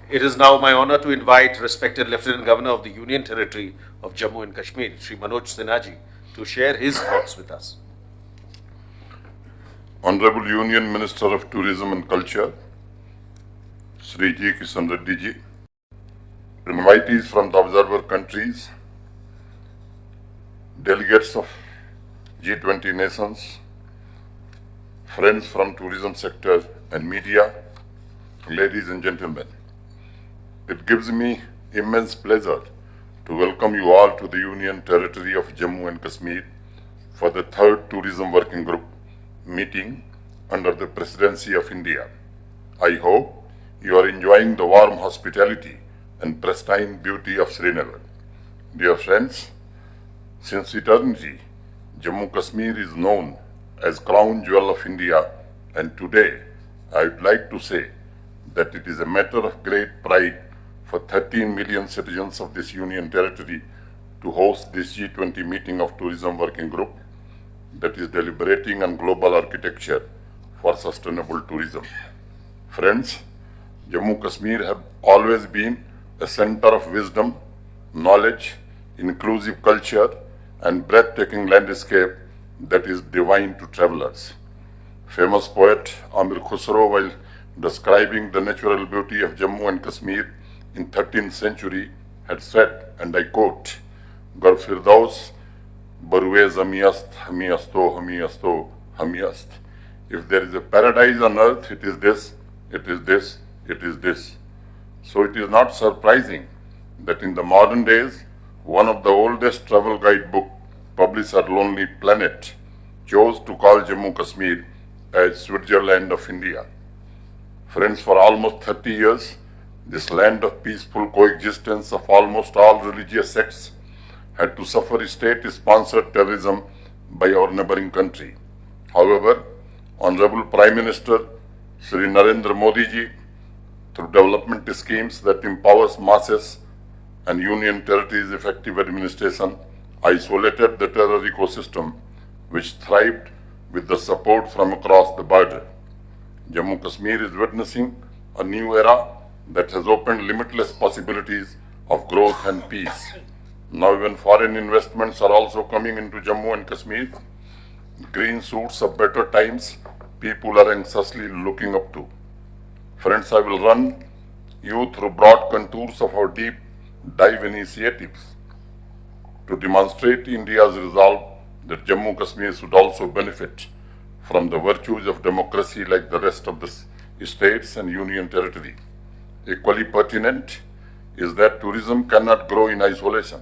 It is now my honor to invite respected Lieutenant Governor of the Union Territory of Jammu and Kashmir, Shri Manoj Sinha ji, to share his thoughts with us. Honorable Union Minister of Tourism and Culture, Shri G. Kishan Reddy ji, invitees from the observer countries, delegates of G20 nations, friends from tourism sector and media, ladies and gentlemen. It gives me immense pleasure to welcome you all to the Union Territory of Jammu and Kashmir for the 3rd Tourism Working Group meeting under the Presidency of India. I hope you are enjoying the warm hospitality and pristine beauty of Srinagar. Dear friends, since eternity, Jammu Kashmir is known as crown jewel of India, and today I would like to say that it is a matter of great pride for 13 million citizens of this Union Territory to host this G20 meeting of Tourism Working Group that is deliberating on global architecture for sustainable tourism. Friends, Jammu Kashmir have always been a center of wisdom, knowledge, inclusive culture, and breathtaking landscape that is divine to travelers. Famous poet Amir Khusro, while describing the natural beauty of Jammu and Kashmir in 13th century, had said, and I quote, "Gar Firdaus barue zamiyast hamiyasto hamiyasto hamiyast." If there is a paradise on earth, it is this, it is this, it is this. So it is not surprising that in the modern days, one of the oldest travel guidebook published at Lonely Planet chose to call Jammu Kashmir as Switzerland of India. Friends, for almost 30 years, this land of peaceful coexistence of almost all religious sects had to suffer state-sponsored terrorism by our neighboring country. However, Honorable Prime Minister Shri Narendra Modi ji, through development schemes that empowers masses and Union Territories' effective administration, isolated the terror ecosystem which thrived with the support from across the border. Jammu Kashmir is witnessing a new era that has opened limitless possibilities of growth and peace. Now even foreign investments are also coming into Jammu and Kashmir. Green shoots of better times people are anxiously looking up to. Friends, I will run you through broad contours of our deep dive initiatives to demonstrate India's resolve that Jammu Kashmir should also benefit from the virtues of democracy like the rest of the states and Union Territory. Equally pertinent is that tourism cannot grow in isolation.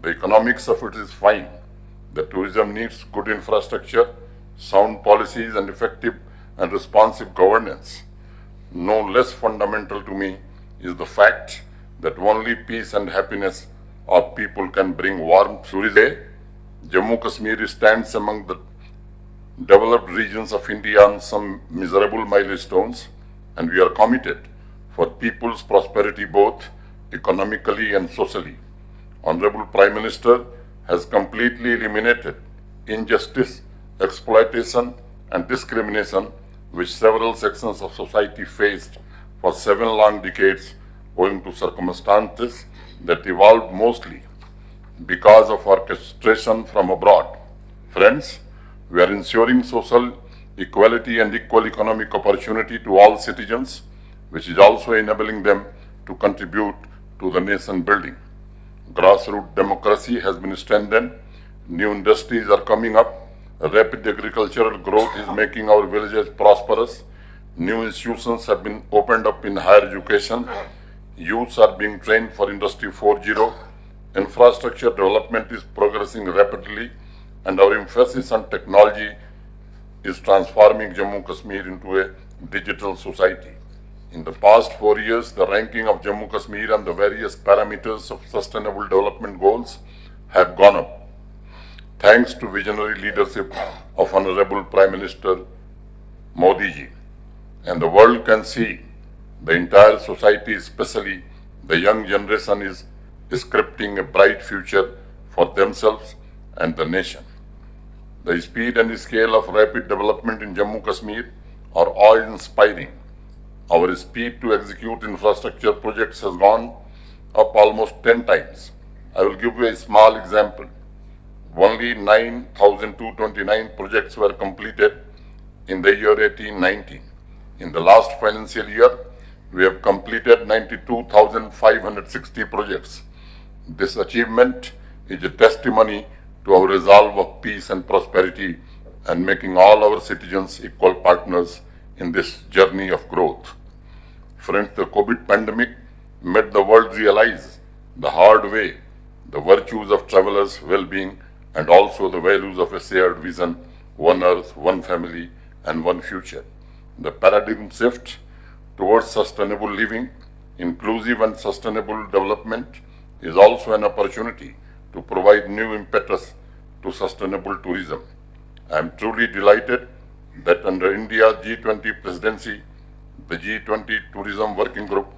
The economics of it is fine. The tourism needs good infrastructure, sound policies, and effective and responsive governance. No less fundamental to me is the fact that only peace and happiness of people can bring warmth to tourism. Jammu Kashmir stands among the developed regions of India on some miserable milestones, and we are committed for people's prosperity both economically and socially. Honorable Prime Minister has completely eliminated injustice, exploitation, and discrimination which several sections of society faced for 7 long decades owing to circumstances that evolved mostly because of orchestration from abroad. Friends, we are ensuring social equality and equal economic opportunity to all citizens, which is also enabling them to contribute to the nation building. Grassroots democracy has been strengthened, new industries are coming up, rapid agricultural growth is making our villages prosperous, new institutions have been opened up in higher education, youths are being trained for Industry 4.0, infrastructure development is progressing rapidly, and our emphasis on technology is transforming Jammu Kashmir into a digital society. In the past 4 years, the ranking of Jammu Kashmir and the various parameters of sustainable development goals have gone up, thanks to visionary leadership of Honorable Prime Minister Modi ji. And the world can see, the entire society, especially the young generation, is scripting a bright future for themselves and the nation. The speed and scale of rapid development in Jammu Kashmir are awe-inspiring. Our speed to execute infrastructure projects has gone up almost 10 times. I will give you a small example. Only 9,229 projects were completed in the year 18-19. In the last financial year, we have completed 92,560 projects. This achievement is a testimony to our resolve of peace and prosperity and making all our citizens equal partners in this journey of growth. Friends, the COVID pandemic made the world realize the hard way the virtues of travelers' well-being and also the values of a shared vision, one earth, one family, and one future. The paradigm shift towards sustainable living, inclusive and sustainable development is also an opportunity to provide new impetus to sustainable tourism. I am truly delighted that under India's G20 presidency, the G20 Tourism Working Group,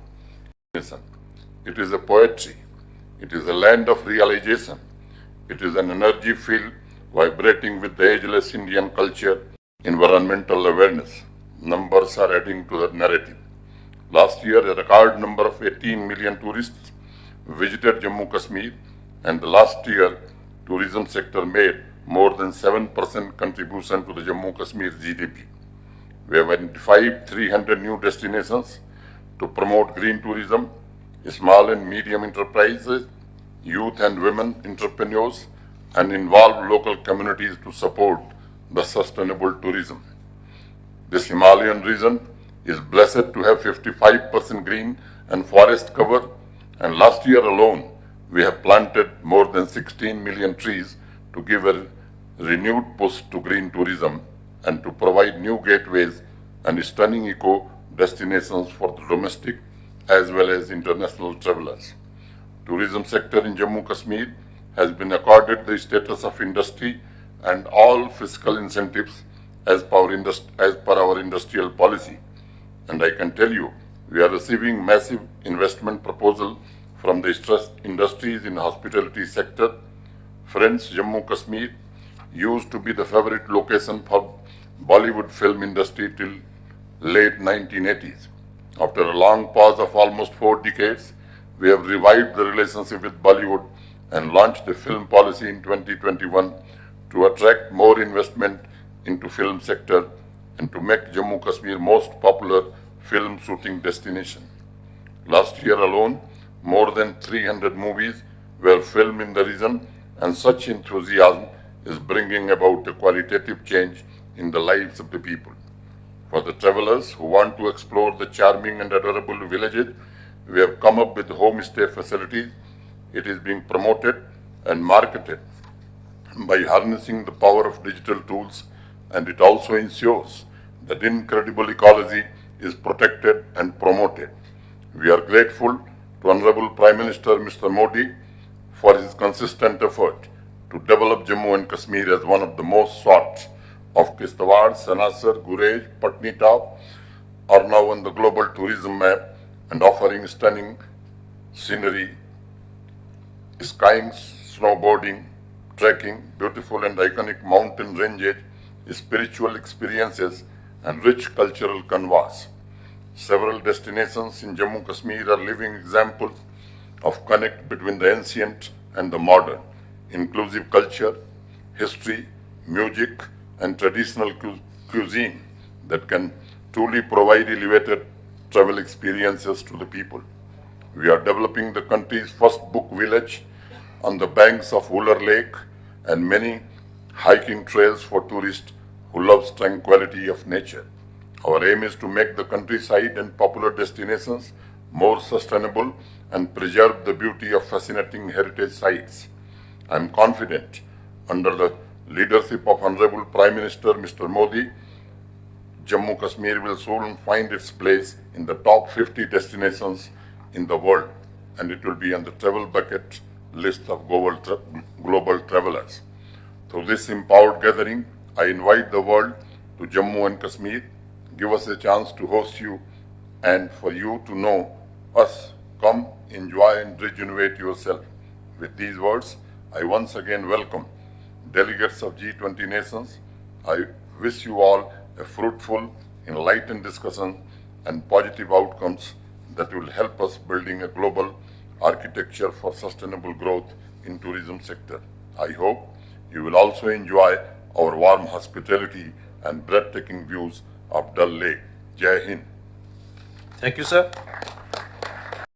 it is a poetry, it is a land of realization, it is an energy field vibrating with the ageless Indian culture, environmental awareness. Numbers are adding to the narrative. Last year, a record number of 18 million tourists visited Jammu Kashmir, and the last year, tourism sector made more than 7% contribution to the Jammu Kashmir GDP. We have identified 300 new destinations to promote green tourism, small and medium enterprises, youth and women entrepreneurs, and involve local communities to support the sustainable tourism. This Himalayan region is blessed to have 55% green and forest cover, and last year alone, we have planted more than 16 million trees to give a renewed push to green tourism and to provide new gateways and stunning eco destinations for the domestic as well as international travelers. Tourism sector in Jammu Kashmir has been accorded the status of industry and all fiscal incentives as per our industrial policy. And I can tell you, we are receiving massive investment proposal from the stressed industries in hospitality sector. Friends, Jammu Kashmir used to be the favorite location for Bollywood film industry till late 1980s. After a long pause of almost 4 decades, we have revived the relationship with Bollywood and launched a film policy in 2021 to attract more investment into film sector and to make Jammu Kashmir most popular film shooting destination. Last year alone, more than 300 movies were filmed in the region, and such enthusiasm is bringing about a qualitative change in the lives of the people. For the travelers who want to explore the charming and adorable villages, we have come up with homestay facilities. It is being promoted and marketed by harnessing the power of digital tools, and it also ensures that incredible ecology is protected and promoted. We are grateful to Honorable Prime Minister Mr. Modi for his consistent effort to develop Jammu and Kashmir as one of the most sought of Kishtwar, Sanasar, Gurez, Patnitop are now on the global tourism map and offering stunning scenery, skiing, snowboarding, trekking, beautiful and iconic mountain ranges, spiritual experiences, and rich cultural canvas. Several destinations in Jammu Kashmir are living examples of connect between the ancient and the modern, inclusive culture, history, music, and traditional cuisine that can truly provide elevated travel experiences to the people. We are developing the country's first book village on the banks of Uller Lake and many hiking trails for tourists who love tranquility of nature. Our aim is to make the countryside and popular destinations more sustainable and preserve the beauty of fascinating heritage sites. I am confident under the leadership of Honorable Prime Minister Mr. Modi, Jammu Kashmir will soon find its place in the top 50 destinations in the world, and it will be on the travel bucket list of global travelers. Through this empowered gathering, I invite the world to Jammu and Kashmir. Give us a chance to host you and for you to know us. Come, enjoy and rejuvenate yourself. With these words, I once again welcome delegates of G20 nations. I wish you all a fruitful, enlightened discussion and positive outcomes that will help us building a global architecture for sustainable growth in tourism sector. I hope you will also enjoy our warm hospitality and breathtaking views of Dal Lake. Jai Hind. Thank you, sir.